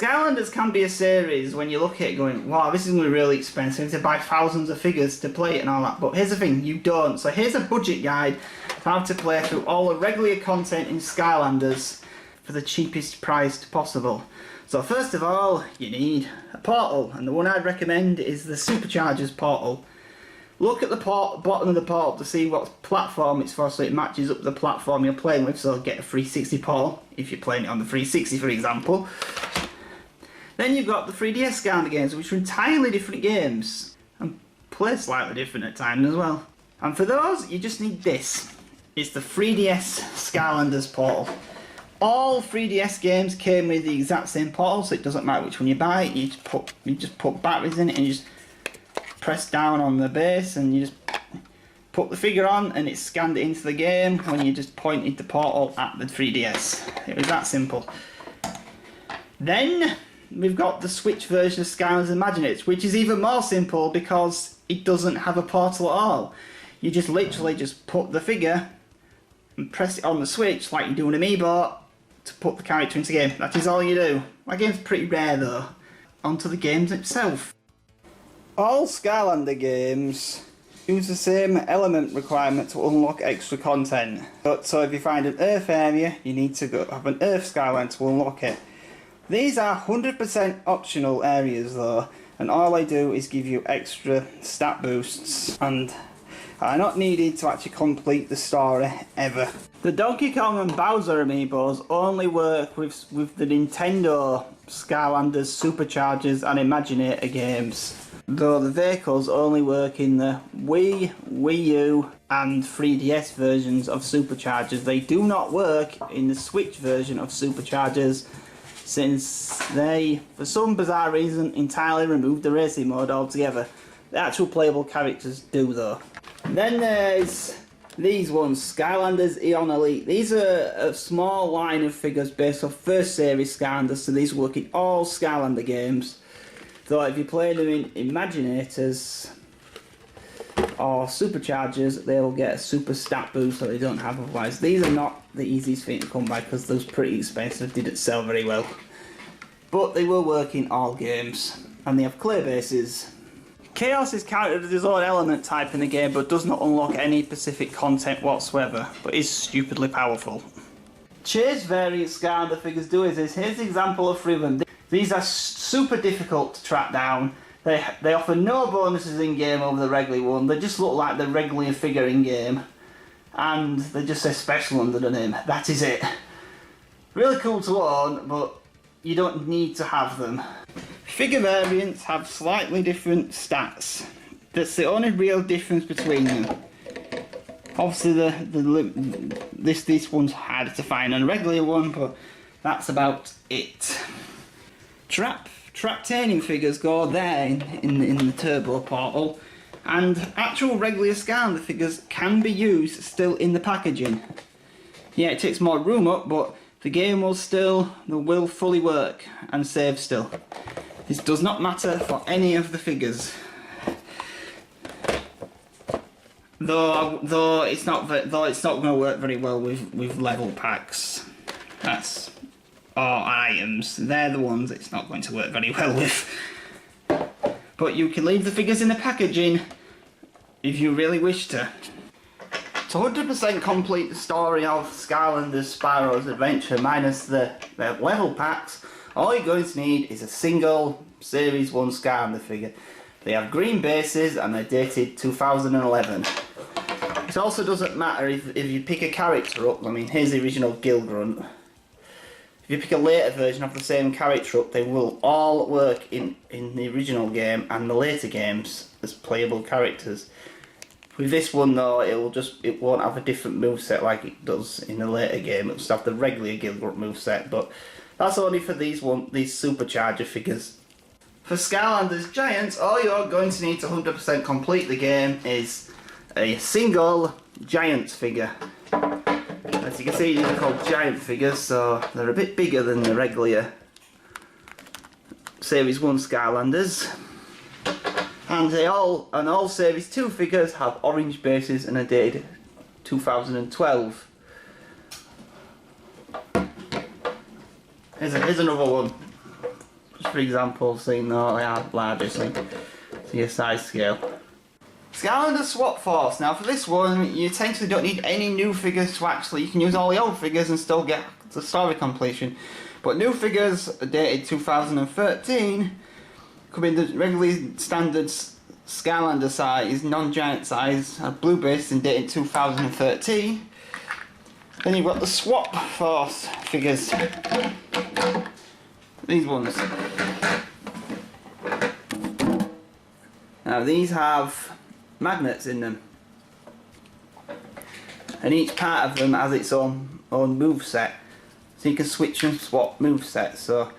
Skylanders can be a series when you look at it going, wow, this is going to be really expensive to buy thousands of figures to play it and all that. But here's the thing, you don't. So here's a budget guide of how to play through all the regular content in Skylanders for the cheapest price possible. So first of all, you need a portal, and the one I'd recommend is the Superchargers portal. Look at the bottom of the portal to see what platform it's for, so it matches up the platform you're playing with, so get a 360 portal, if you're playing it on the 360 for example. Then you've got the 3DS Skylander games, which are entirely different games, and play slightly different at times as well. And for those, you just need this. It's the 3DS Skylanders portal. All 3DS games came with the exact same portal, so it doesn't matter which one you buy, you just put batteries in it and you just press down on the base and you just put the figure on and it's scanned it into the game when you just pointed the portal at the 3DS. It was that simple. Then we've got the Switch version of Skylanders Imaginate, which is even more simple because it doesn't have a portal at all. You just literally just put the figure and press it on the Switch like you do an Amiibo to put the character into the game. That is all you do. My game's pretty rare though. Onto the games itself. All Skylander games use the same element requirement to unlock extra content. So if you find an Earth area, you need to go have an Earth Skyline to unlock it. These are 100% optional areas though, and all I do is give you extra stat boosts and are not needed to actually complete the story ever. The Donkey Kong and Bowser amiibos only work with the Nintendo Skylanders Superchargers and Imaginator games, though the vehicles only work in the Wii, Wii U and 3DS versions of Superchargers. They do not work in the Switch version of Superchargers, since they, for some bizarre reason, entirely removed the racing mode altogether. The actual playable characters do though. Then there's these ones, Skylanders Eon Elite. These are a small line of figures based off first series Skylanders, so these work in all Skylander games. Though if you play them in Imaginators or Superchargers, they will get a super stat boost that they don't have otherwise. These are not the easiest thing to come by because those are pretty expensive, didn't sell very well. But they will work in all games, and they have clear bases. Chaos is counted as his own element type in the game, but does not unlock any specific content whatsoever, but is stupidly powerful. Chase variant Skylander figures do is this. Here's an example of 3 of them. These are super difficult to track down. They offer no bonuses in game over the regular one. They just look like the regular figure in game, and they just say special under the name. That is it. Really cool to own, but you don't need to have them. Figure variants have slightly different stats. That's the only real difference between them. Obviously this one's harder to find than a regular one, but that's about it. Traptanium figures go there in the turbo portal, and actual regular Skylander figures can be used still in the packaging. Yeah, it takes more room up, but the game will fully work and save still. This does not matter for any of the figures. Though it's not going to work very well with level packs. Or items. They're the ones it's not going to work very well with. But you can leave the figures in the packaging if you really wish to. To 100% complete the story of Skylanders Spyro's Adventure minus the level packs, all you're going to need is a single Series 1 Skylander figure. They have green bases and they're dated 2011. It also doesn't matter if you pick a character up. I mean, here's the original Gilgrunt. If you pick a later version of the same character up, they will all work in the original game and the later games as playable characters. With this one though, it won't have a different moveset like it does in the later game. It'll just have the regular Gilgrunt moveset, but that's only for these Supercharger figures. For Skylanders Giants, all you're going to need to 100% complete the game is a single Giants figure. As you can see, these are called Giant figures, so they're a bit bigger than the regular Series 1 Skylanders. And all Series 2 figures have orange bases and are dated 2012. Here's another one. for example, so you know they are larger, so your size scale. Skylanders Swap Force. Now for this one, you essentially don't need any new figures to actually, you can use all the old figures and still get the story completion. But new figures are dated 2013, come in the regularly standard Skylander size, non-giant size, blue base and dated 2013. Then you've got the Swap Force figures. These ones. Now these have magnets in them, and each part of them has its own move set, so you can switch and swap move sets. So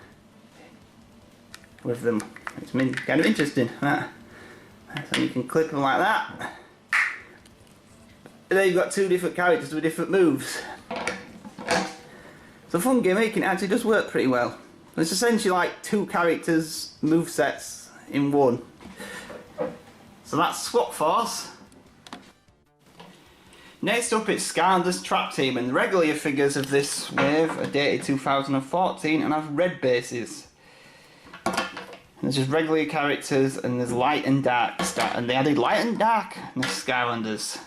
with them, it's kind of interesting. So you can click them like that, and then you've got two different characters with different moves. It's a fun gimmick and it actually does work pretty well. It's essentially like two characters move sets in one. So that's Swap Force. Next up it's Skylanders Trap Team, and the regular figures of this wave are dated 2014 and have red bases. And there's just regular characters and there's light and dark, and they added light and dark in the Skylanders.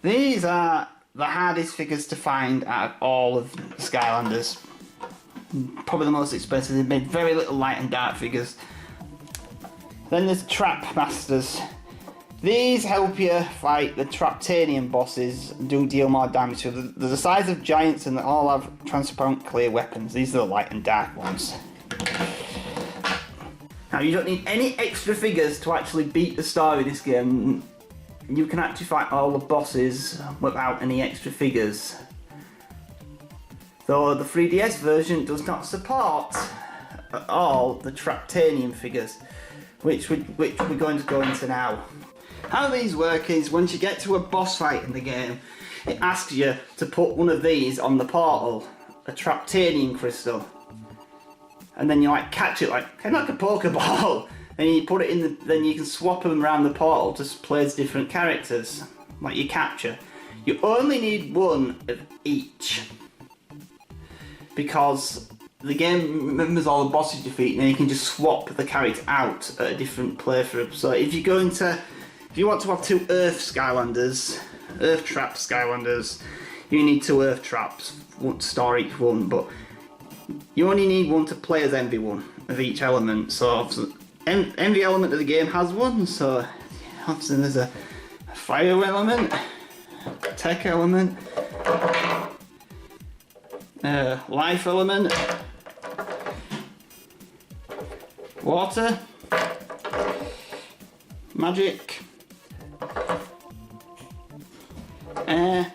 These are the hardest figures to find out of all of the Skylanders. Probably the most expensive. They've made very little light and dark figures. Then there's Trap Masters. These help you fight the Traptanian bosses and deal more damage. So they're the size of giants and they all have transparent clear weapons. These are the light and dark ones. Now you don't need any extra figures to actually beat the story in this game. You can actually fight all the bosses without any extra figures. Though the 3DS version does not support at all the Traptanian figures, which we're going to go into now. How these work is once you get to a boss fight in the game, it asks you to put one of these on the portal, a Traptanian crystal, and then you like catch it kind of like a Pokeball, and you put it in then you can swap them around the portal to play as different characters, like you capture. You only need one of each, because the game remembers all the bosses you defeat, and then you can just swap the character out at a different playthrough. So if you want to have two Earth Skylanders, Earth Trap Skylanders, you need two Earth Traps, one to store each one, but you only need one to play as every one of each element. So every element of the game has one, so obviously there's a fire element, tech element, life element, water, magic, air,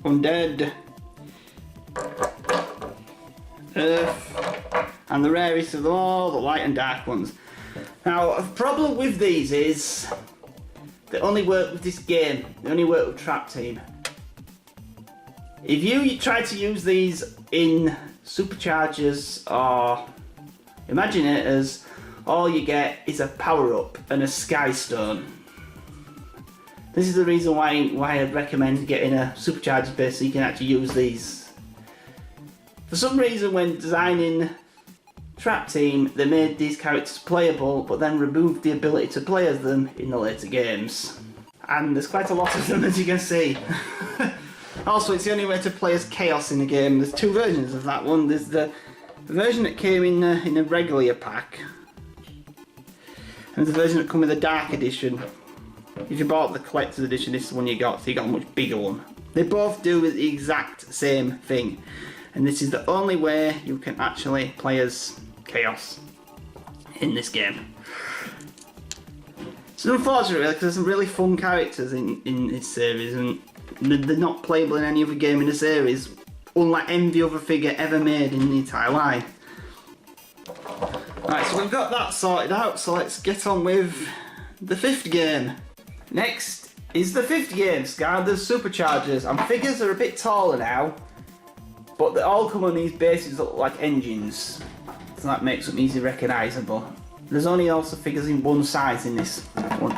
undead, earth, and the rarest of all, the light and dark ones. Now, the problem with these is they only work with this game, they only work with Trap Team. If you try to use these in Superchargers or Imaginators, all you get is a power-up and a Sky Stone. This is the reason why I'd recommend getting a Supercharger base so you can actually use these. For some reason when designing Trap Team, they made these characters playable but then removed the ability to play as them in the later games. And there's quite a lot of them, as you can see. Also, it's the only way to play as Chaos in the game. There's two versions of that one. There's the version that came in a regular pack, and there's the version that came with a Dark Edition. If you bought the Collector's Edition, this is the one you got, so you got a much bigger one. They both do the exact same thing, and this is the only way you can actually play as Chaos in this game. It's unfortunate really, because there's some really fun characters in this series, and they're not playable in any other game in the series, unlike any other figure ever made in the entire line. Right, so we've got that sorted out, so let's get on with the fifth game. Next is the fifth game, Skylanders Superchargers, and figures are a bit taller now, but they all come on these bases that look like engines, so that makes them easily recognisable. There's only also figures in one size in this one.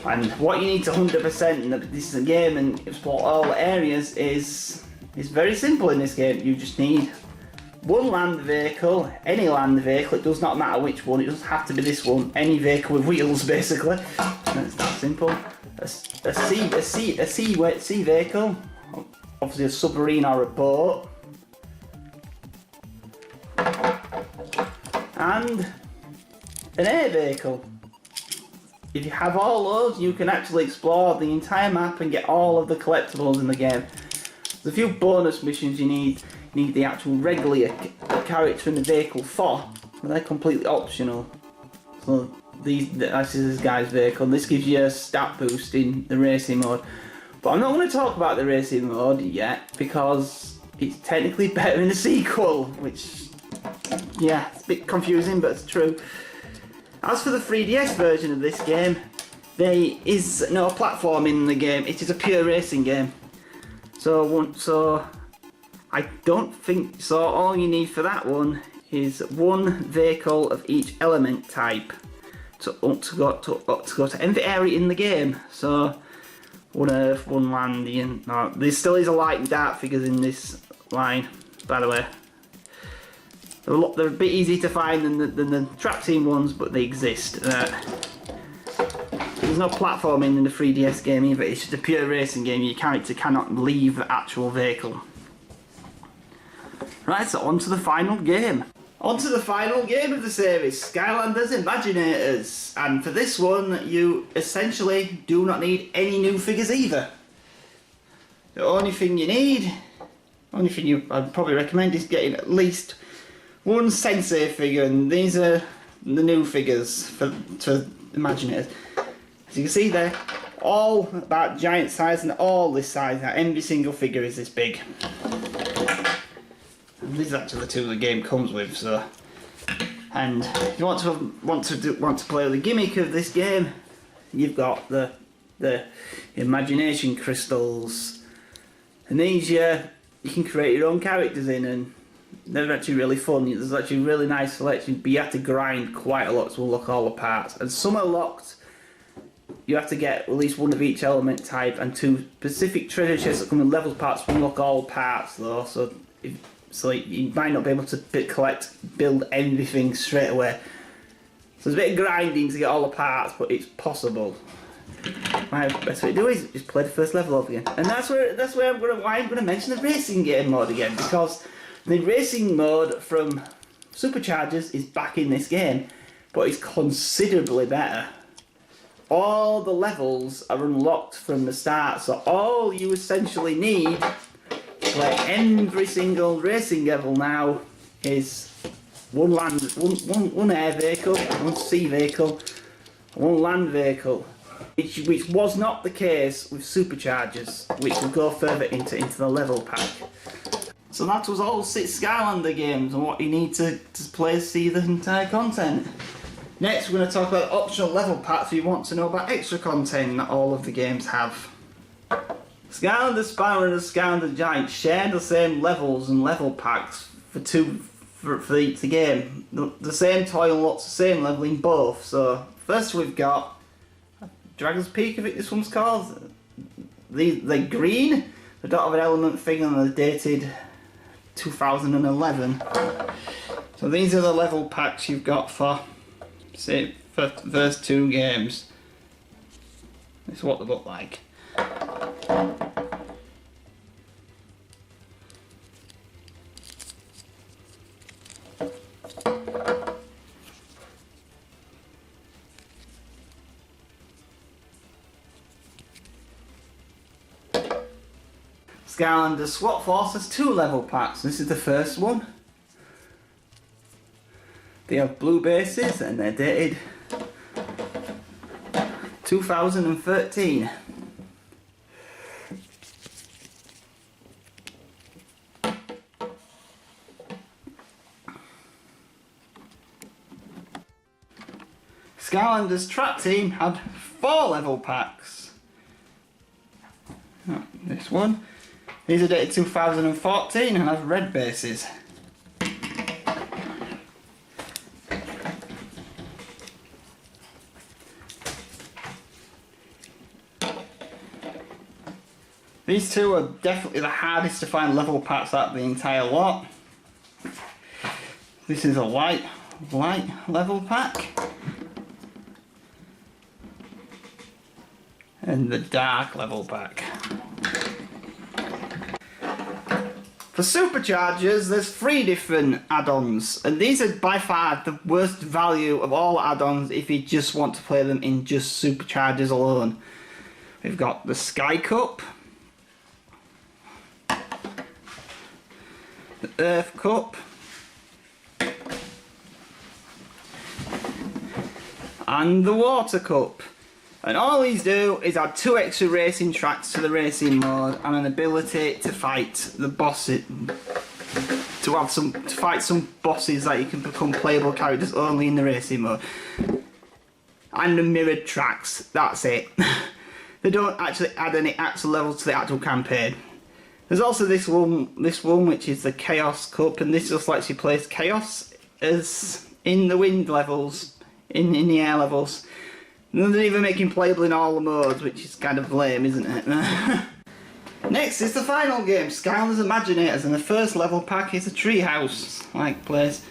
And what you need to 100% in this is a game and explore all the areas is very simple in this game. You just need one land vehicle, any land vehicle, it does not matter which one, it doesn't have to be this one, any vehicle with wheels basically. It's that simple. A sea vehicle, obviously a submarine or a boat. And an air vehicle. If you have all those, you can actually explore the entire map and get all of the collectibles in the game. There's a few bonus missions you need. You need the actual regular character in the vehicle for, but they're completely optional. So this is this guy's vehicle, and this gives you a stat boost in the racing mode. But I'm not going to talk about the racing mode yet, because it's technically better in the sequel, which, yeah, it's a bit confusing, but it's true. As for the 3DS version of this game, there is no platforming in the game. It is a pure racing game. So I don't think so. All you need for that one is one vehicle of each element type to go to every area in the game. So one Earth, one land, and no, there still is a light and dark figures in this line, by the way. They're a bit easier to find than the track team ones, but they exist. There's no platforming in the 3DS game either. It's just a pure racing game. Your character cannot leave the actual vehicle. Right, so on to the final game. On to the final game of the series, Skylanders Imaginators. And for this one, you essentially do not need any new figures either. The only thing you need, I'd probably recommend is getting at least one Sensei figure, and these are the new figures to Imaginators. As you can see, they're all about giant size and all this size. Now, every single figure is this big. And these are actually the two the game comes with. So, and if you want to play with the gimmick of this game, you've got the imagination crystals, and these you can create your own characters in, and they're actually really fun. There's actually a really nice selection, but you have to grind quite a lot to unlock all the parts. And some are locked. You have to get at least one of each element type and two specific treasure chests that come with level parts to unlock all parts though. So you might not be able to build everything straight away. So there's a bit of grinding to get all the parts, but it's possible. My best way to do is just play the first level over again. And that's why I'm going to mention the racing game mode again, because the racing mode from Superchargers is back in this game, but it's considerably better. All the levels are unlocked from the start, so all you essentially need to play every single racing level now is one air vehicle, one sea vehicle, one land vehicle, which was not the case with Superchargers, which will go further into the level pack. So that was all 6 Skylander games and what you need to play to see the entire content. Next we're going to talk about optional level packs if you want to know about extra content that all of the games have. Skylander Spyro and the Skylander Giant share the same levels and level packs for each game. The same toy unlocks the same level in both. So first we've got Dragon's Peak, I think this one's called. They're green, they don't have an element thing, and they're dated 2011. So these are the level packs you've got for, say, first 2 games. This is what they look like. Skylander SWAT Force has 2 level packs. This is the first one. They have blue bases and they're dated 2013. Skylander's track team had 4 level packs. Oh, this one. These are dated 2014 and have red bases. These 2 are definitely the hardest to find level packs out of the entire lot. This is a light level pack. And the dark level pack. For superchargers, there's 3 different add-ons, and these are by far the worst value of all add-ons if you just want to play them in just superchargers alone. We've got the Sky Cup, the Earth Cup, and the Water Cup. And all these do is add 2 extra racing tracks to the racing mode and an ability to fight the bosses, to fight some bosses that you can become playable characters only in the racing mode. And the mirrored tracks, that's it. They don't actually add any actual levels to the actual campaign. There's also this one which is the Chaos Cup, and this just lets you place Chaos as in the wind levels, in the air levels. It doesn't even make him playable in all the modes, which is kind of lame, isn't it? Next is the final game, Skylanders Imaginators, and the first level pack is a treehouse-like place.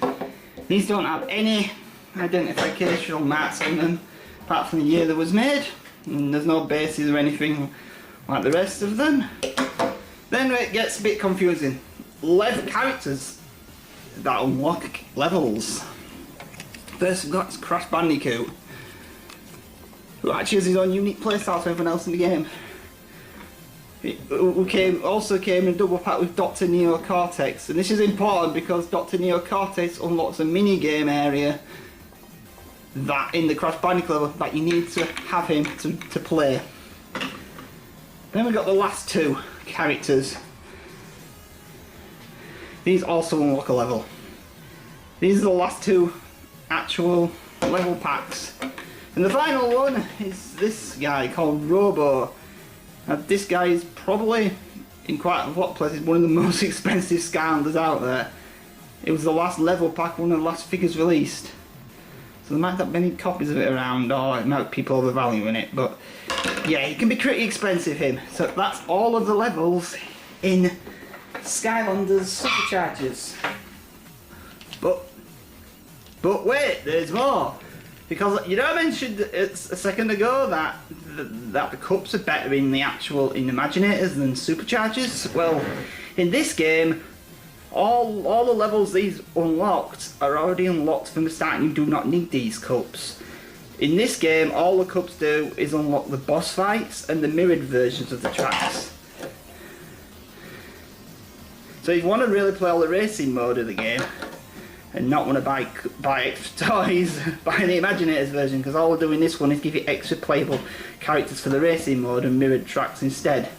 These don't have any identification marks on them, apart from the year that was made, and there's no bases or anything like the rest of them. Then it gets a bit confusing. Characters that unlock levels. First we've got Crash Bandicoot, who actually has his own unique playstyle to everyone else in the game. It also came in a double pack with Dr. Neo Cortex, and this is important because Dr. Neo Cortex unlocks a mini game area that in the Crash Bandicoot level that you need to have him to play. Then we've got the last 2 characters. These also unlock a level. These are the last 2 actual level packs. And the final one is this guy called Robo. Now this guy is probably, in quite a lot of places, one of the most expensive Skylanders out there. It was the last level pack, one of the last figures released. So there might not be many copies of it around, or it might be people overvaluing it, but yeah, it can be pretty expensive, him. So that's all of the levels in Skylanders Superchargers. But wait, there's more. Because I mentioned a second ago that the cups are better in the Imaginators than Superchargers. Well, in this game, all the levels these unlocked are already unlocked from the start, and you do not need these cups. In this game, all the cups do is unlock the boss fights and the mirrored versions of the tracks. So if you want to really play all the racing mode of the game, and not want to buy extra toys, buy the Imaginators version, because all we're doing this one is give you extra playable characters for the racing mode and mirrored tracks instead.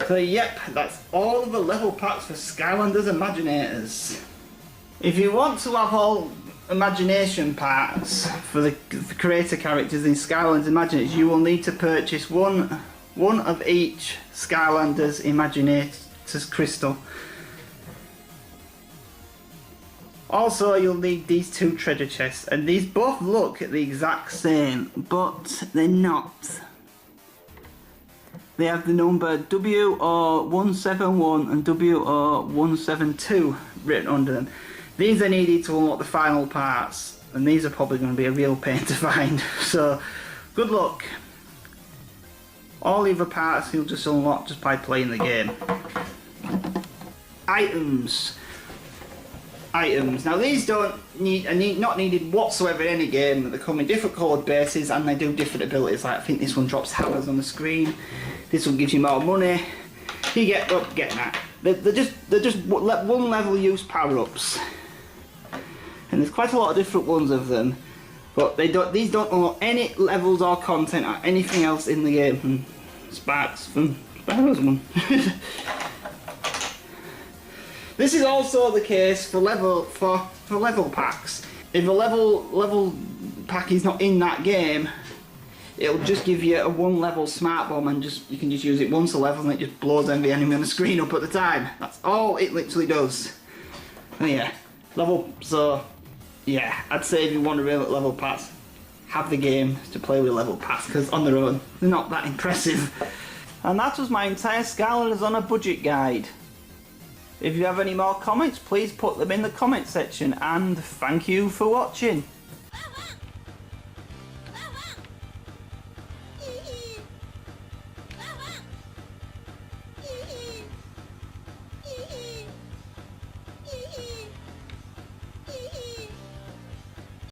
So yep, that's all of the level packs for Skylanders Imaginators. If you want to have all imagination parts for the creator characters in Skylanders Imaginators, you will need to purchase one of each Skylanders Imaginators crystal. Also, you'll need these 2 treasure chests, and these both look the exact same, but they're not. They have the number WO171 and WO172 written under them. These are needed to unlock the final parts, and these are probably going to be a real pain to find, so good luck. All the other parts you'll just unlock just by playing the game. Items. Now these not needed whatsoever in any game. They come in different coloured bases and they do different abilities. Like I think this one drops hammers on the screen. This one gives you more money. You get that. They're just one level use power ups. And there's quite a lot of different ones of them. But these don't unlock any levels or content or anything else in the game. And Sparks from Sparrow's one. This is also the case for level packs. If a level pack is not in that game, it'll just give you a 1 level smart bomb, and you can just use it once a level and it just blows every enemy on the screen up at the time. That's all it literally does. And yeah, so yeah, I'd say if you want to really level packs, have the game to play with level packs, because on their own they're not that impressive. And that was my entire Skylanders on a budget guide. If you have any more comments, please put them in the comment section, and thank you for watching.